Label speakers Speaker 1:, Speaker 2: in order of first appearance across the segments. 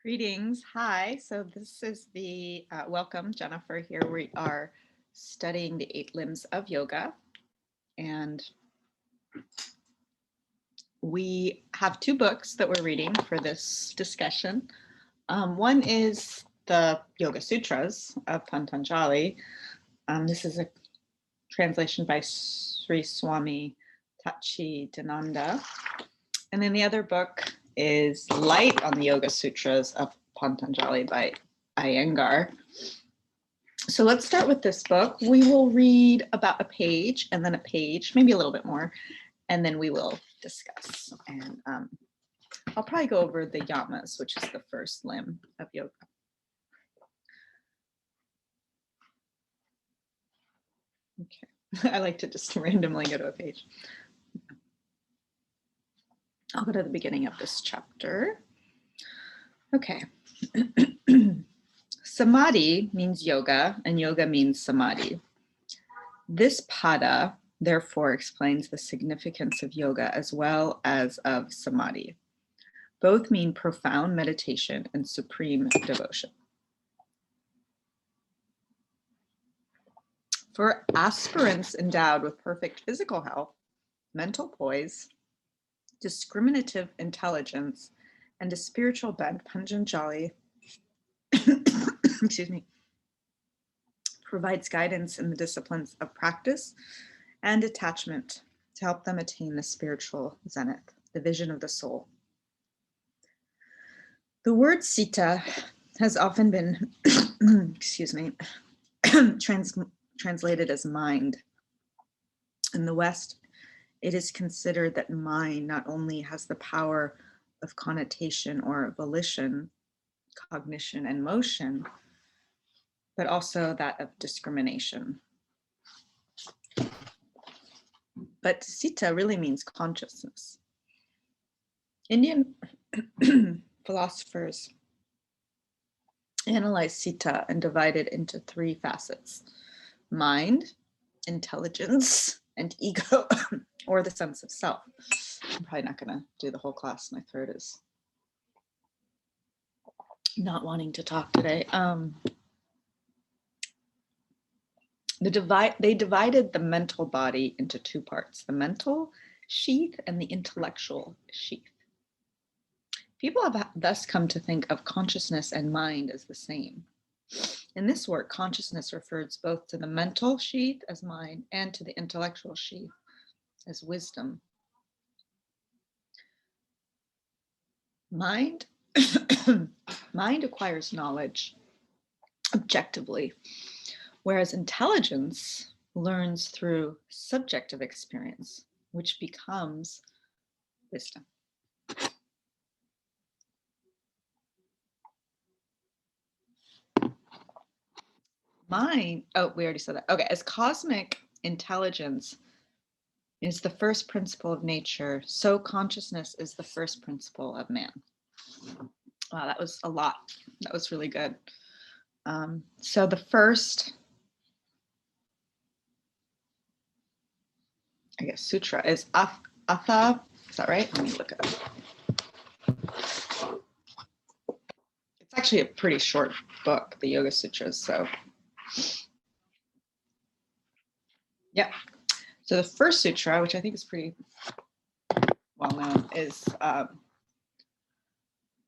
Speaker 1: Greetings. Hi. So this is the welcome, Jennifer. Here we are studying the 8 limbs of yoga, and we have 2 books that we're reading for this discussion. One is the Yoga Sutras of Patanjali. This is a translation by Sri Swami Tachidananda. And then the other book is Light on the Yoga Sutras of Patanjali by Iyengar. So let's start with this book. We will read about a page and then a page, maybe a little bit more, and then we will discuss. And I'll probably go over the yamas, which is the first limb of yoga. Okay, I like to just randomly go to a page. I'll go to the beginning of this chapter. Okay. Samadhi means yoga, and yoga means samadhi. This pada, therefore, explains the significance of yoga as well as of samadhi. Both mean profound meditation and supreme devotion. For aspirants endowed with perfect physical health, mental poise, discriminative intelligence, and a spiritual bent, Patanjali excuse me, provides guidance in the disciplines of practice and detachment to help them attain the spiritual zenith, the vision of the soul. The word sita has often been, excuse me, translated as mind. In the West, it is considered that mind not only has the power of connotation or volition, cognition, and motion, but also that of discrimination. But sita really means consciousness. Indian philosophers analyze sita and divide it into 3 facets: mind, intelligence, and ego, or the sense of self. I'm probably not going to do the whole class. My throat is not wanting to talk today. They divided the mental body into 2 parts: the mental sheath and the intellectual sheath. People have thus come to think of consciousness and mind as the same. In this work, consciousness refers both to the mental sheath as mind and to the intellectual sheath as wisdom. Mind acquires knowledge objectively, whereas intelligence learns through subjective experience, which becomes wisdom. Mind, oh, we already said that. Okay, as cosmic intelligence is the first principle of nature, so consciousness is the first principle of man. Wow, that was a lot. That was really good. So the first, I guess, sutra is Atha. Is that right? Let me look it up. It's actually a pretty short book, the Yoga Sutras. So, yeah. So the first sutra, which I think is pretty well known, is,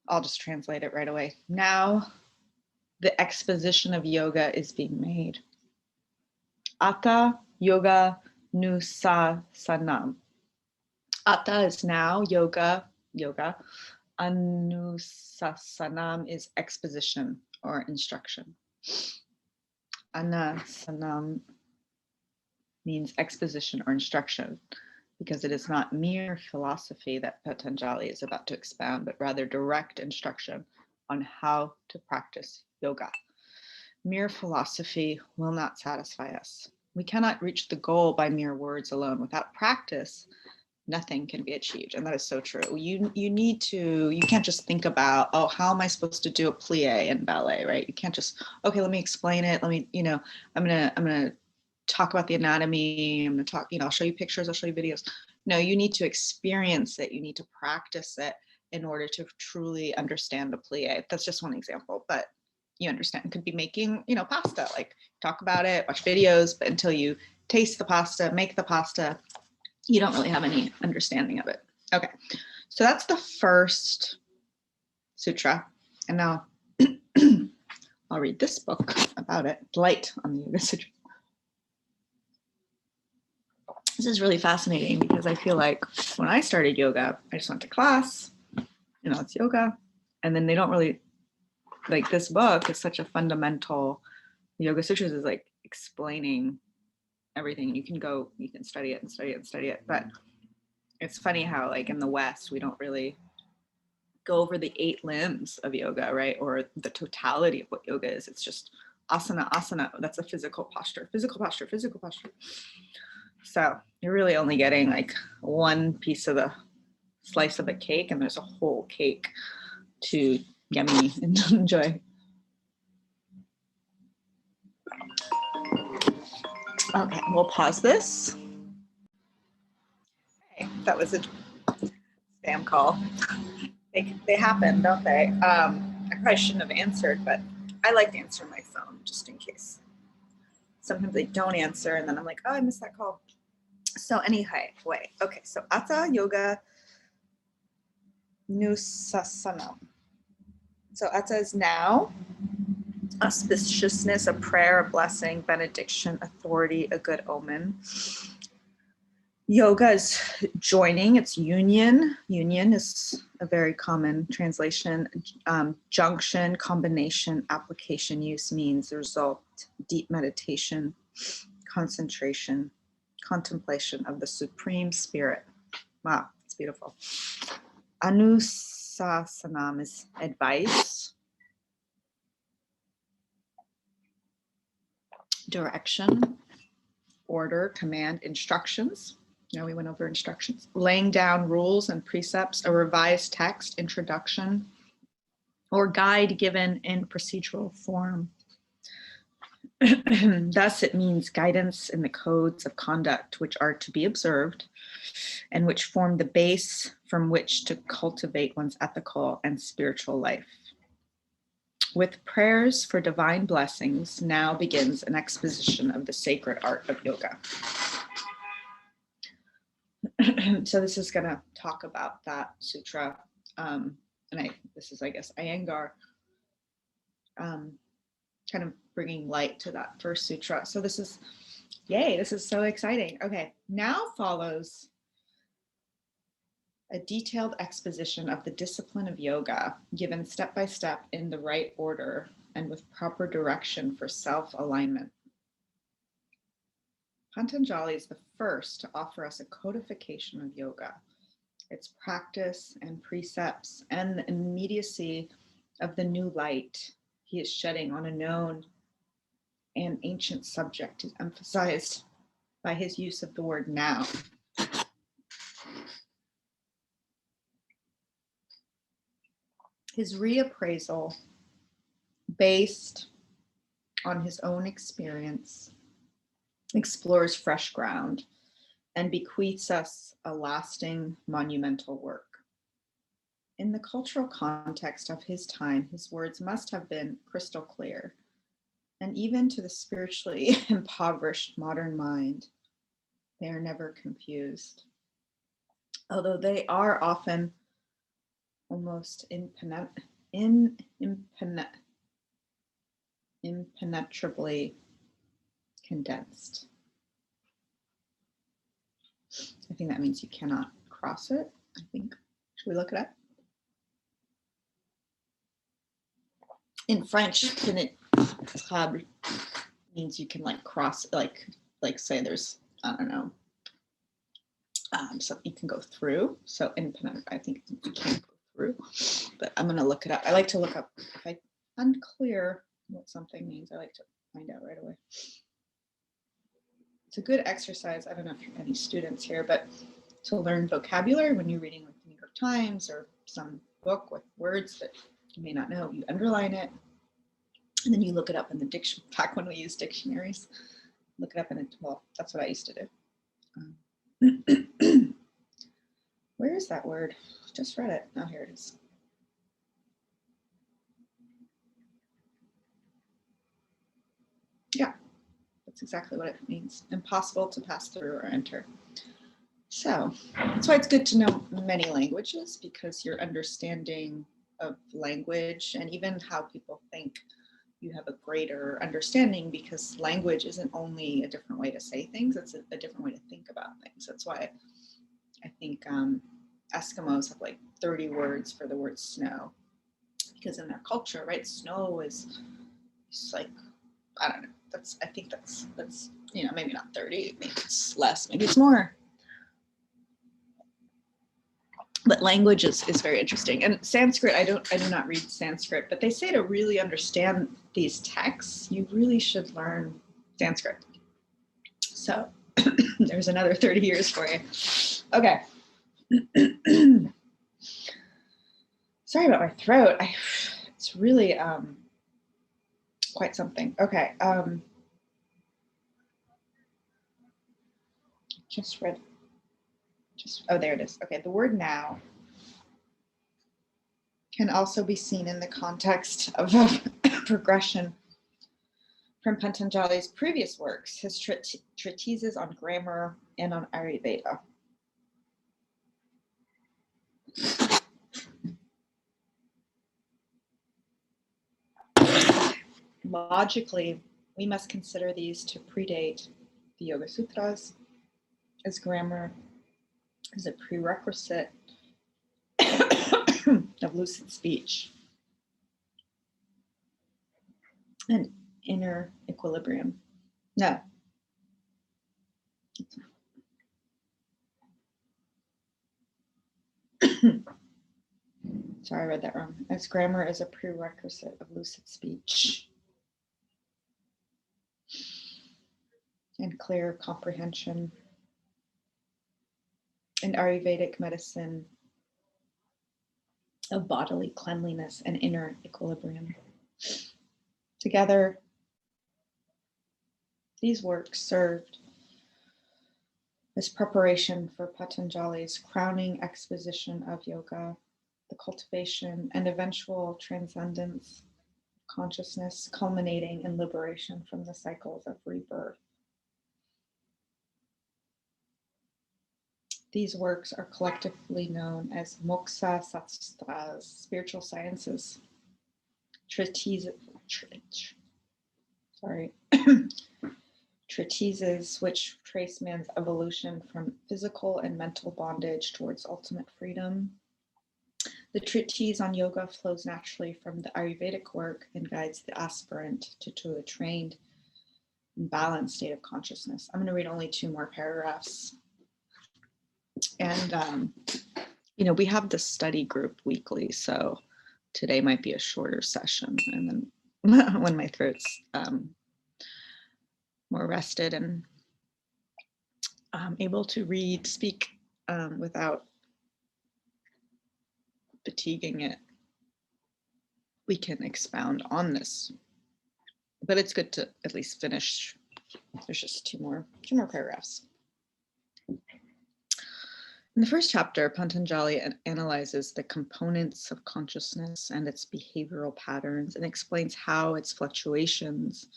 Speaker 1: I'll just translate it right away. Now, the exposition of yoga is being made. Atha yoga nusasanam. Atha is now, yoga. Anusasanam is exposition or instruction. Anasanam means exposition or instruction, because it is not mere philosophy that Patanjali is about to expound, but rather direct instruction on how to practice yoga. Mere philosophy will not satisfy us. We cannot reach the goal by mere words alone. Without practice, nothing can be achieved. And that is so true. You can't just think about, oh, how am I supposed to do a plie in ballet, right? You can't just, okay, let me explain it. I'm gonna talk about the anatomy. I'm gonna talk, I'll show you pictures, I'll show you videos. No, you need to experience it. You need to practice it in order to truly understand the plie. That's just one example, but you understand. Could be making, pasta, like talk about it, watch videos, but until you taste the pasta, make the pasta, you don't really have any understanding of it. Okay, so that's the first sutra. And now I'll read this book about it, Light on the Yoga Sutra. This is really fascinating because I feel like when I started yoga, I just went to class, it's yoga. And then they don't really, like, this book is such a fundamental, the Yoga Sutras is like explaining everything. You can study it and study it and study it. But it's funny how, like, in the West, we don't really go over the 8 limbs of yoga, right? Or the totality of what yoga is. It's just asana, asana. That's a physical posture, physical posture, physical posture. So you're really only getting like one piece of the slice of the cake, and there's a whole cake to yummy and enjoy. Okay, we'll pause this. Okay, that was a spam call. They happen, don't they? I probably shouldn't have answered, but I like to answer my phone just in case. Sometimes they don't answer, and then I'm like, oh, I missed that call. So anyway, okay, so Atha Yoga Nusasana. So Atha is now, auspiciousness, a prayer, a blessing, benediction, authority, a good omen. Yoga is joining, it's union. Union is a very common translation. Junction, combination, application, use, means, result, deep meditation, concentration, contemplation of the Supreme Spirit. Wow, it's beautiful. Anusasanam is advice, direction, order, command, instructions. We went over instructions. Laying down rules and precepts, a revised text, introduction, or guide given in procedural form. Thus, it means guidance in the codes of conduct which are to be observed and which form the base from which to cultivate one's ethical and spiritual life. With prayers for divine blessings, now begins an exposition of the sacred art of yoga. So this is going to talk about that sutra. This is, I guess, Iyengar, kind of bringing light to that first sutra. So this is, yay, this is so exciting. Okay, now follows a detailed exposition of the discipline of yoga, given step by step in the right order and with proper direction for self-alignment. Patanjali is the first to offer us a codification of yoga, its practice and precepts, and the immediacy of the new light he is shedding on a known and ancient subject is emphasized by his use of the word now. His reappraisal, based on his own experience, explores fresh ground and bequeaths us a lasting, monumental work. In the cultural context of his time, his words must have been crystal clear, and even to the spiritually impoverished modern mind, they are never confused. Although they are often almost impenetrably condensed. I think that means you cannot cross it. I think, should we look it up? In French, pénétrable means you can like cross, like say there's, I don't know, so you can go through. So impenetrable, I think you can't go through, but I'm gonna look it up. I like to look up, if I'm unclear what something means, I like to find out right away. It's a good exercise. I don't know if you have any students here, but to learn vocabulary when you're reading like the New York Times or some book with words that you may not know, you underline it, and then you look it up in the dictionary. Back when we used dictionaries, look it up in it. Well, that's what I used to do. Where is that word? Just read it. Oh, here it is. Yeah, that's exactly what it means. Impossible to pass through or enter. So that's why it's good to know many languages, because your understanding of language and even how people think, you have a greater understanding, because language isn't only a different way to say things, it's a different way to think about things. That's why I think Eskimos have like 30 words for the word snow, because in their culture, right, snow is like, I don't know, I think that's you know, maybe not 30, maybe it's less, maybe it's more. But language is very interesting. And Sanskrit, I do not read Sanskrit, but they say to really understand these texts, you really should learn Sanskrit. So there's another 30 years for you. Okay. Sorry about my throat. It's really quite something. Okay. Oh, there it is. Okay, the word now can also be seen in the context of a progression from Patanjali's previous works, his treatises on grammar and on Ayurveda. Logically, we must consider these to predate the Yoga Sutras, as grammar is a prerequisite of lucid speech and inner equilibrium. No. Sorry, I read that wrong. As grammar is a prerequisite of lucid speech and clear comprehension. And Ayurvedic medicine of bodily cleanliness and inner equilibrium. Together, these works served as preparation for Patanjali's crowning exposition of yoga, the cultivation and eventual transcendence of consciousness, culminating in liberation from the cycles of rebirth. These works are collectively known as Moksha Sastras, spiritual sciences, treatises which trace man's evolution from physical and mental bondage towards ultimate freedom. The treatise on yoga flows naturally from the Ayurvedic work and guides the aspirant to a trained and balanced state of consciousness. I'm going to read only 2 more paragraphs. And, you know, we have this study group weekly, so today might be a shorter session. And then when my throat's more rested and able to speak without fatiguing it, we can expound on this. But it's good to at least finish. There's just 2 more paragraphs. In the first chapter, Patanjali analyzes the components of consciousness and its behavioral patterns and explains how its fluctuations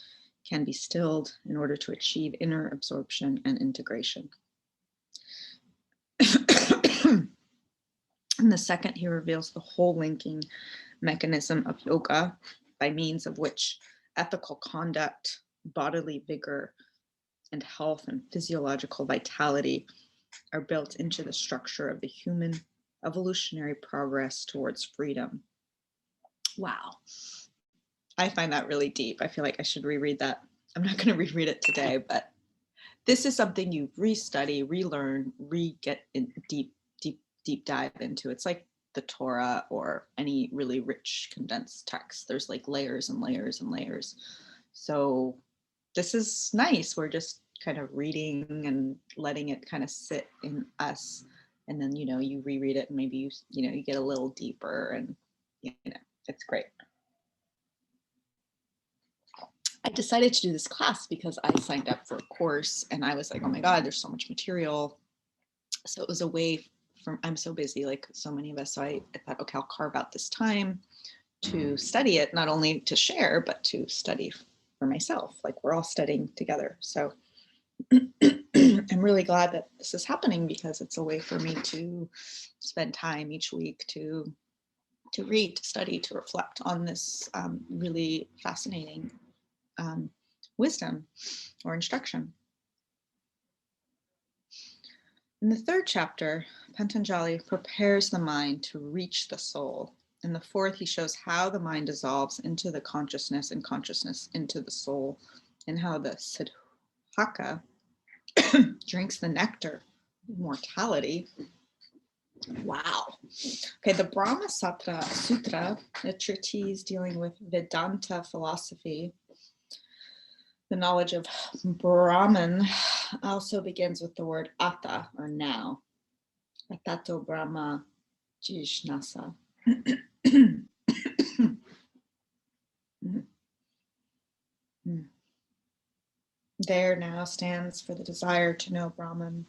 Speaker 1: can be stilled in order to achieve inner absorption and integration. In the second, he reveals the whole linking mechanism of yoga, by means of which ethical conduct, bodily vigor, and health and physiological vitality are built into the structure of the human evolutionary progress towards freedom. Wow. I find that really deep. I feel like I should reread that. I'm not going to reread it today, but this is something you restudy, relearn, get in deep dive into. It's like the Torah or any really rich condensed text. There's like layers and layers and layers. So this is nice. We're just kind of reading and letting it kind of sit in us. And then, you know, you reread it and maybe you get a little deeper, and it's great. I decided to do this class because I signed up for a course and I was like, oh my God, there's so much material. So it was a way I'm so busy, like so many of us. So I thought, okay, I'll carve out this time to study it, not only to share, but to study for myself. Like we're all studying together. So I'm really glad that this is happening because it's a way for me to spend time each week to read, to study, to reflect on this really fascinating wisdom or instruction. In the third chapter, Patanjali prepares the mind to reach the soul. In the fourth, he shows how the mind dissolves into the consciousness and consciousness into the soul, and how the Siddhaka drinks the nectar of mortality. Wow. Okay, the Brahma Sutra, a treatise dealing with Vedanta philosophy, the knowledge of Brahman, also begins with the word Atta, or now. Atato Brahma Jishnasa. There now stands for the desire to know Brahman.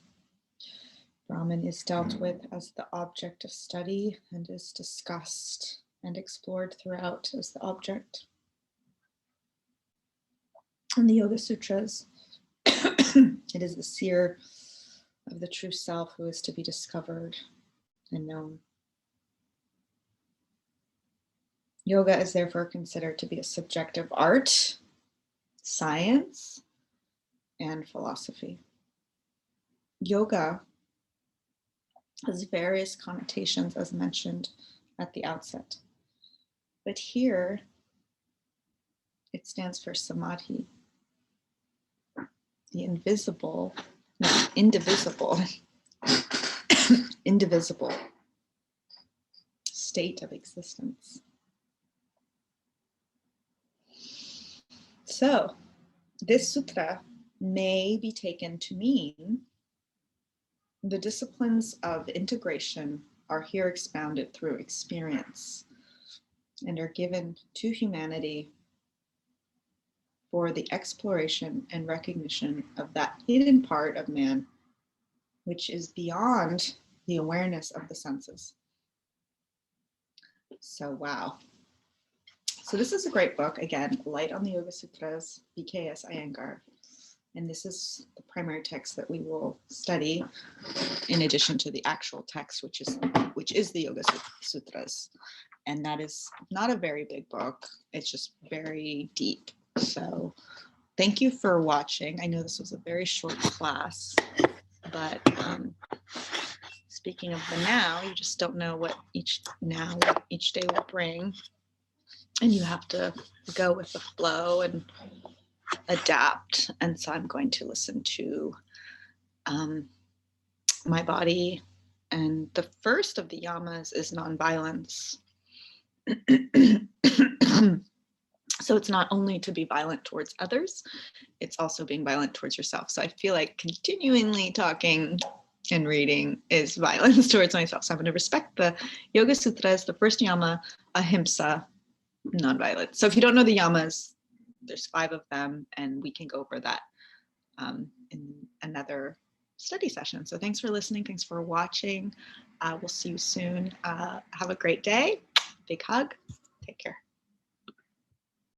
Speaker 1: Brahman is dealt with as the object of study and is discussed and explored throughout as the object. In the Yoga Sutras, it is the seer of the true self who is to be discovered and known. Yoga is therefore considered to be a subjective art, science, and philosophy. Yoga has various connotations, as mentioned at the outset. But here, it stands for samadhi, the indivisible state of existence. So, this sutra may be taken to mean the disciplines of integration are here expounded through experience and are given to humanity for the exploration and recognition of that hidden part of man, which is beyond the awareness of the senses. So, wow. So this is a great book. Again, Light on the Yoga Sutras, BKS Iyengar. And this is the primary text that we will study in addition to the actual text, which is the Yoga Sutras. And that is not a very big book. It's just very deep. So thank you for watching. I know this was a very short class, but speaking of the now, you just don't know what each day will bring. And you have to go with the flow and adapt. And so I'm going to listen to my body. And the first of the yamas is nonviolence. So it's not only to be violent towards others, it's also being violent towards yourself. So I feel like continually talking and reading is violence towards myself. So I'm going to respect the Yoga Sutras, the first yama, ahimsa, nonviolence. So if you don't know the yamas, there's 5 of them, and we can go over that in another study session. So thanks for listening. Thanks for watching. We'll see you soon. Have a great day. Big hug. Take care.